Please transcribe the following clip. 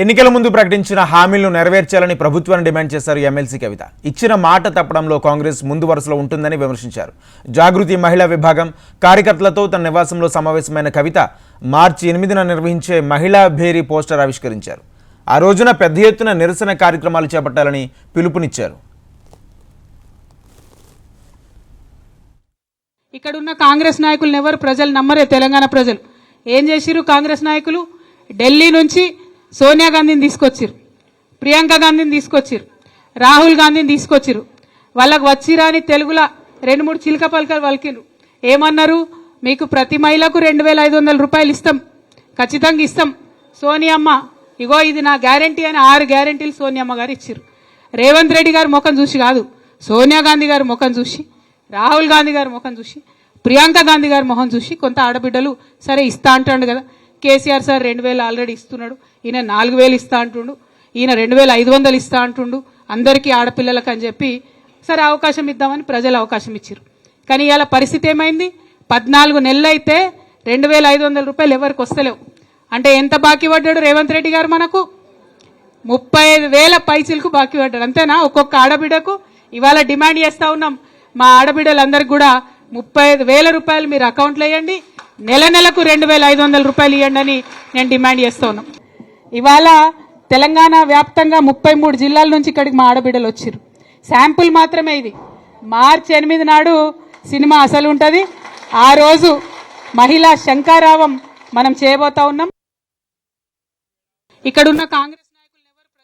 ఎన్నికల ముందు ప్రకటించిన హామీలను నెరవేర్చాలని ప్రభుత్వాన్ని డిమాండ్ చేశారు ఎమ్మెల్సీ కవిత. ఇచ్చిన మాట తప్పడంలో కాంగ్రెస్ ముందు వరుసలో ఉంటుందని విమర్శించారు. జాగృతి మహిళా విభాగం కార్యకర్తలతో తన నివాసంలో సమావేశమైన కవిత మార్చి 8న నిర్వహించే మహిళా భేరీ పోస్టర్ ఆవిష్కరించారు. ఆ రోజున పెద్ద ఎత్తున నిరసన కార్యక్రమాలు చేపట్టాలని పిలుపునిచ్చారు. ఇక్కడున్న కాంగ్రెస్ నాయకులను ఎవరు ప్రజలు నమ్మరే. తెలంగాణ ప్రజలు ఏం చేసిరు? కాంగ్రెస్ నాయకులు ఢిల్లీ నుంచి సోనియా గాంధీని తీసుకొచ్చిరు, ప్రియాంక గాంధీని తీసుకొచ్చిరు, రాహుల్ గాంధీని తీసుకొచ్చిరు. వాళ్ళకు వచ్చిరాని తెలుగులో 2-3 చిలక పలకలు పలికిరు. ఏమన్నారు? మీకు ప్రతి మహిళకు 2500 రూపాయలు ఇస్తాం, ఖచ్చితంగా ఇస్తాం. సోనియమ్మ ఇగో ఇది నా గ్యారంటీ అని 6 గ్యారంటీలు సోనియమ్మ గారు ఇచ్చిరు. రేవంత్ రెడ్డి గారు ముఖం చూసి కాదు, సోనియా గాంధీ గారు ముఖం చూసి, రాహుల్ గాంధీ గారు ముఖం చూసి, ప్రియాంక గాంధీ గారి మొహం చూసి కొంత ఆడబిడ్డలు సరే ఇస్తా అంటాడు కదా. కేసీఆర్ సార్ 2000 ఆల్రెడీ ఇస్తున్నాడు, ఈయన 4000 ఇస్తా అంటుండు, ఈయన 2500 ఇస్తా అంటుండు అందరికీ ఆడపిల్లలకు అని చెప్పి సరే అవకాశం ఇద్దామని ప్రజలు అవకాశం ఇచ్చారు. కానీ ఇవాళ పరిస్థితి ఏమైంది? 14 నెలలు అయితే 2500 రూపాయలు ఎవరికి వస్తలేవు. అంటే ఎంత బాకీ పడ్డాడు రేవంత్ రెడ్డి గారు? మనకు 35,000 పైసలకు బాకీ పడ్డాడు. అంతేనా? ఒక్కొక్క ఆడబిడ్డకు ఇవాళ డిమాండ్ చేస్తూ ఉన్నాం, మా ఆడబిడ్డలందరికీ కూడా 35,000 రూపాయలు మీరు అకౌంట్లో వేయండి, నెలకు 2500 రూపాయలు ఇవ్వండి అని నేను డిమాండ్ చేస్తూ ఉన్నాం. ఇవాళ తెలంగాణ వ్యాప్తంగా 33 జిల్లాల నుంచి ఇక్కడికి మా ఆడబిడ్డలు వచ్చారు. శాంపుల్ మాత్రమే ఇది. మార్చి 8 నాడు సినిమా అసలు ఉంటుంది. ఆ రోజు మహిళా శంఖారావం మనం చేయబోతా ఉన్నాం. ఇక్కడున్న కాంగ్రెస్